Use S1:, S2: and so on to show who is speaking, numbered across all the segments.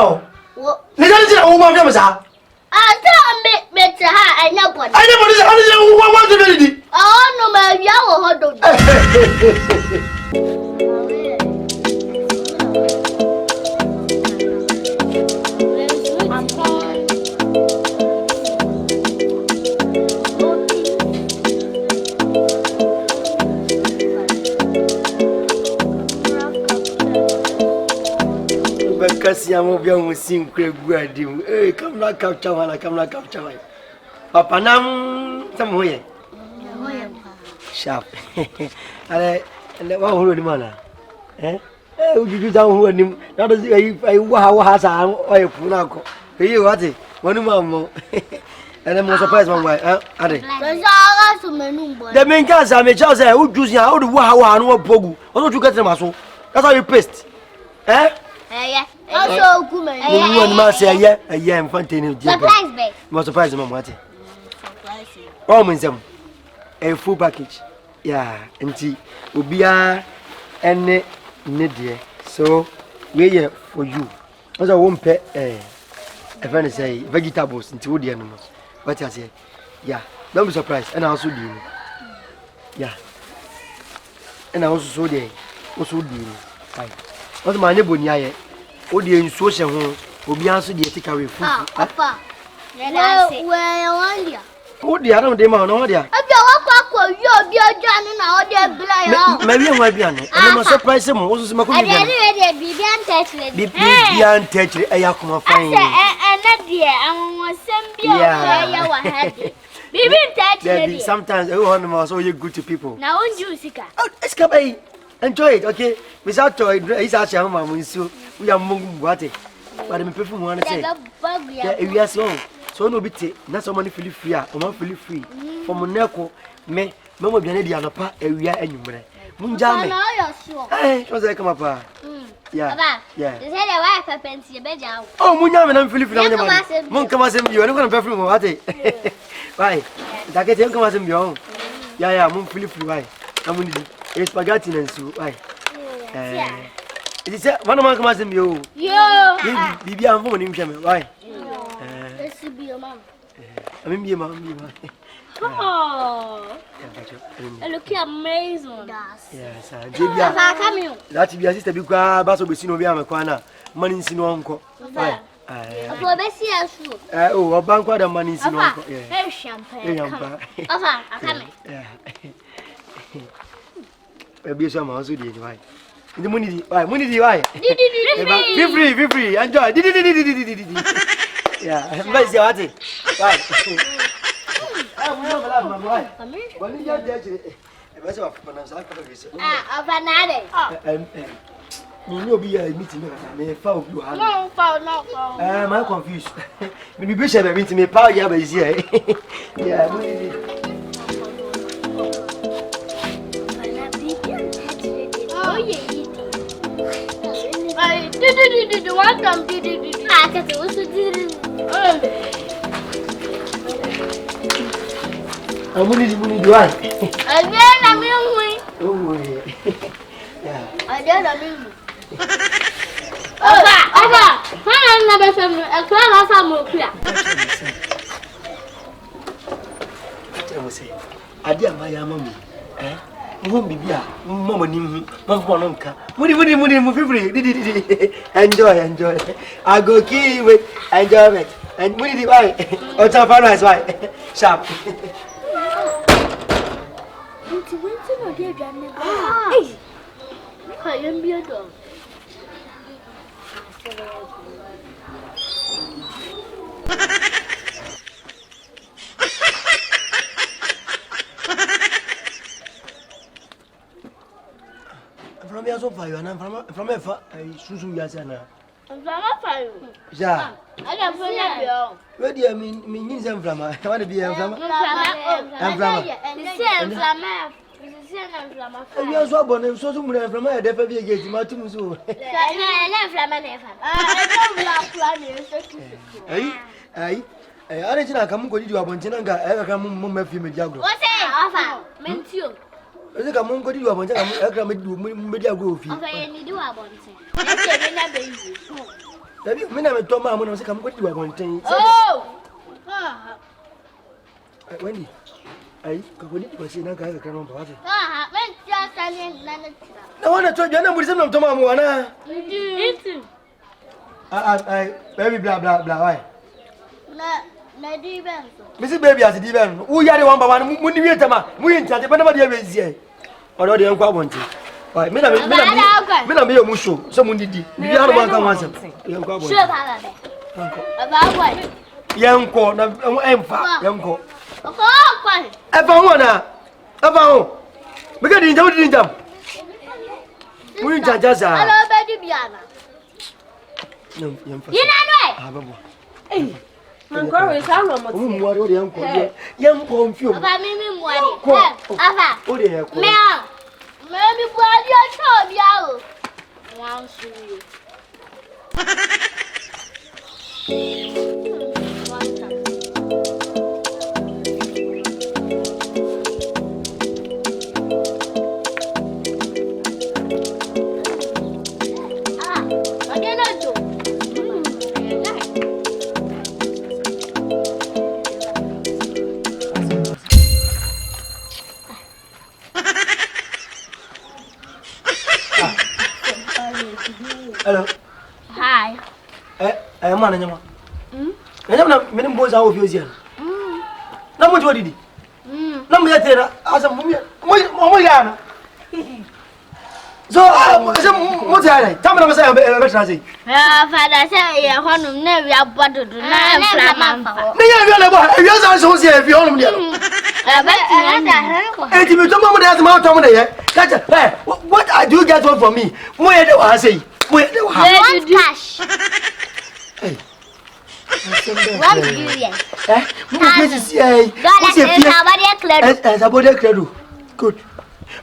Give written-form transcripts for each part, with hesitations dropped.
S1: no. Nigga, I want to say.
S2: I don't make better. I know what.
S1: I never want to do.
S2: Oh no, my young
S1: Kasi amo bia mo sim kregua di. Come na capture wala, come na capture wala. Papa nam samo ye. Sharp. Ale wa huru ni mana. Ujuju da huru ni. Na do ai wa sa o ye pu na ko. Eyi wa ti. Wonu ma mo. Ele mo surprise mo wai. Ade.
S2: Zaga so menu boy.
S1: The main cause I me choose ujuju ya o do wa no pogu. O do get ma so. That's how you paste.
S2: Yeah. Also, good man.
S1: You want to say, yeah, I'm fantastic.
S2: Surprise, babe.
S1: What surprise, Mama? Surprise. Oh, Minsam. A full package. Yeah, and tea. Ubia and Nidia. So, we're here for you. As I won't pay a friend say vegetables into the animals. What I say? Yeah, don't be surprised. And I also do. Yeah. And I also saw there. Also do. What's my neighbor near? Odi ensuo hye ho obi anso de take away food.
S2: Papa. Where
S1: Odi ara de ma no dia.
S2: Abi wakwa wi obi ojuanu na odi bla yo.
S1: Ma wi ho abiane. Ene ma surprise mo wo so ma ko bi.
S2: Ade bibi antachre.
S1: Bibi antachre eya kuma fine.
S2: Ene de anwo sem bia ya wa hade. Bibi antachre.
S1: Sometimes we want to so you good to people.
S2: Na onju sika.
S1: Oh, it's come enjoy it, okay? Without toy, it's actually a mama so we are moving water. But me perfume one say. Yeah, we are so no bit. Not so many feel free, or not feel free. For Monaco, me, Mamma Benedi and a pa, a we are anywhere. Munjame. Hey, was I come up? Yeah, yeah.
S2: Is that a wife? I fancy a bed.
S1: Oh, Munyam, I'm feeling free. Mon come as you are not going to perfume water. Why? That get him come as him young. Yeah, Moon feel free. Why? I'm going to. It's spaghetti and soup. Why? It is one of my commands. Yo, Bibi, I'm going to why?
S2: Let's be your mom.
S1: I mean, your mom.
S2: Oh, look amazing.
S1: Yes, that's your sister because Basso Bissino Biama Quana, money in Sinonco. Oh, a bank of money in Sinonco. Yeah, champagne. Be some also did why. The money, why? Be free, enjoy. Yeah, let's see what it. Why? When you get there, what's up? You know, be a meeting. May found you. No, I'm confused. Maybe Bishop meeting me, power, yeah, is here. Yeah, did one time did AKETE also did I'm money do I? Again, I'm going. Yeah. Again, I'm never some a class of more clear. I will say, I dear my mammy, eh? Won't be here. Mamma, Monka. Enjoy. I go key with enjoyment. And we did why? Or some fun why? Sharp. I am be a dog. From your fire and from a Susu Yasana. I'm from a fire. Yeah, I don't know. Where do you mean them from? I want to be a from. I'm from. You are so born and so soon from a definitely get my two. So I didn't come to you about Jenanga. I come to me. What's that? Meant you. I think I'm going to do a bunch of media go. Dabi me na me to ma mo na se kam kwadi wa bonten.
S2: Oh.
S1: Wendy. Ai, ka kwadi ba se na ka ka kan ba wa se.
S2: Men tia sane na na tira.
S1: Na wana to jana muri se na to ma mo wana.
S2: Itu.
S1: Baby blah blah blah why?
S2: Na di ben so.
S1: Missy baby as di ben. Wo ya de one by one mu ni wi tama. Mu yin chance ba na ma de be zie. Odo de enko abonte. Why? Me na me yo mu show. So mu ndidi. Ndidi ha no man kan wansem. Enko abonte.
S2: Show baba be.
S1: Enko.
S2: Baba boy.
S1: Yenko na emfa. Yenko.
S2: Oko kwa.
S1: Efa ho na. Efa ho. Me ga di njam. Mu yin chance za.
S2: Alo be di biana.
S1: Yenfa.
S2: Yina no e.
S1: Ah babo.
S3: Eh. Manko we sa lo mo ti.
S1: Mu muare o de yenko. Yenko mfio.
S2: Baba mi muare. Afa.
S1: O de yenko.
S2: Me mi buari o cho bia o. Wan su yo.
S1: Hello.
S2: Hi.
S1: Man nyama. Nyama na mene mboza wo fio zia. Na mo jodi di. Na mo yatera asa mo yana. So mo tare. Tamna mo say be trase.
S2: Father say ya honum na wi abododo na flaman fa.
S1: Ne ya wi na bo. Wi asa so se fi honum dia. Enti mi to mo dey asma to mo dey. Kacha, hey, what do you get one from me? Mo ye de wa say. Mo ye de wa.
S2: Want cash.
S1: Hey.
S2: What do you get?
S1: Mo be see eh.
S2: What is somebody clear?
S1: Somebody clear. Good.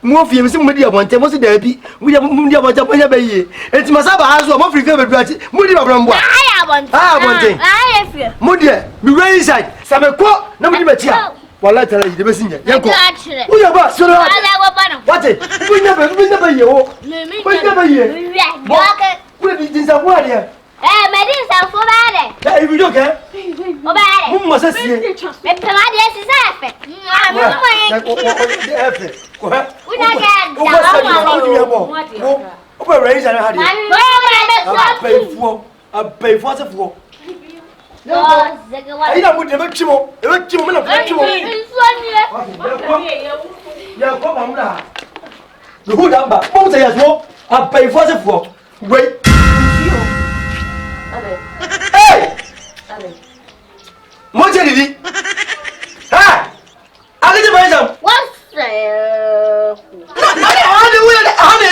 S1: Mo fi mi se mo di abonte mo se da bi. Mo di abonte mo nya ba yie. Enti masaba ha so mo free fe bedu ati. Mo di babram bo.
S2: Ai abonte. Ai fi.
S1: Mo di mi right inside. Sabe ko na mo di batia. Wala tala yi de be sinye. Yanko. Wo ya ba so na. What? Wo nya ba yie wo. Wo nya ba yie. Wo di dinsa wo ade.
S2: Me din sa fo ba de.
S1: Ya ibi do ke?
S2: O ba de.
S1: Mo se sie.
S2: Me pema de si sa fe.
S1: Ko ha.
S2: Wo na ga.
S1: O ba right inside ha de. Abai se fuo. Aí na mude be timo me na timo. Ya ko ma mura. The who number? Mo say yaso. Abai se fuo. Wait. Hey! Mo je didi. Ha! Akete ba jam.
S2: What?
S1: Na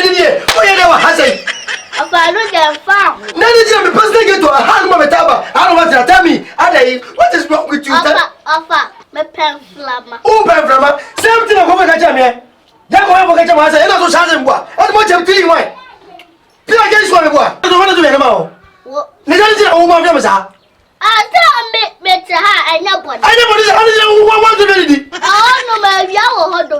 S1: didi. O ye de wa hasai.
S2: Afalu de fa.
S1: Na didi me personal get to hand mo betaba. I don't want to tell me. Adai, what is wrong with you?
S2: Afa, me pen flama.
S1: O pen flama. Same thing ko ka jam ye. Ya ko ko ka jam hasai. Ina so change mbo. O mo jam ti why? Pia ke so me bo. Do wana do me na ma o. Ne jani ti o mo am sa.
S2: Me ha anya body.
S1: Anya body sa anya wa do me di.
S2: No ma bia wo hodo.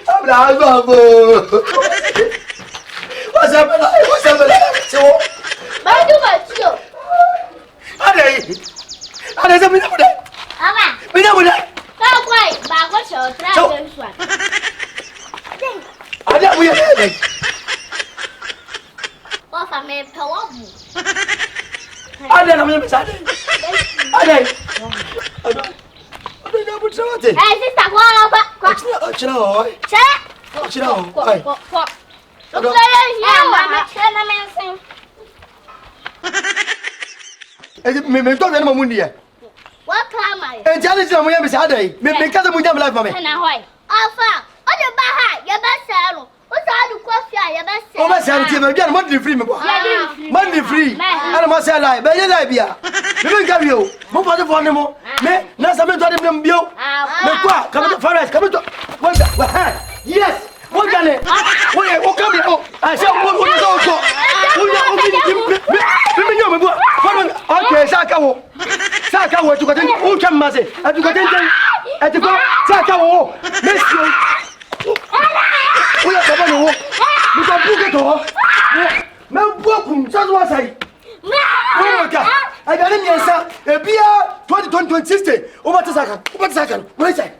S1: Abla babo. What's up? So,
S2: Ma do ba tio.
S1: Ada sa mina muda.
S2: Ama.
S1: Mina muda.
S2: Ka kwai ba ko cho tra den swa.
S1: Ada mu ye.
S2: Wa fa me pa wa bu.
S1: Ada na mina sa. Ada. Ada na bu tawate.
S2: Sister kwa.
S1: Chira hoy. Chira hoy.
S2: Kwa. Mama chana mensen.
S1: Me to na mu ndiye.
S2: Wa kama ye.
S1: Jani ti mo ye me sa adai. Me ka sa mu nyam life mame.
S2: Na hoy. Afa, o de ba ha, ye ba sa no. O sa du kwa fia ye ba sa.
S1: O ba sa ti me bia mo di free me bo. Man di free. Ana ma sa life. Be ye life bia. Me be ga bio. Mo fa de fo ne mo. Me na sa me to de me bio. Me kwa, come to forest, come to. Yes. What can it? Oh, come here. Oh, I said, what is also? Okay, Saka, to get who can mass it. At the go, Saka, miss you. We are coming. We can book it all. Membokum, so was I. I got him, yes, a beer 2060. Over the second. Where's that?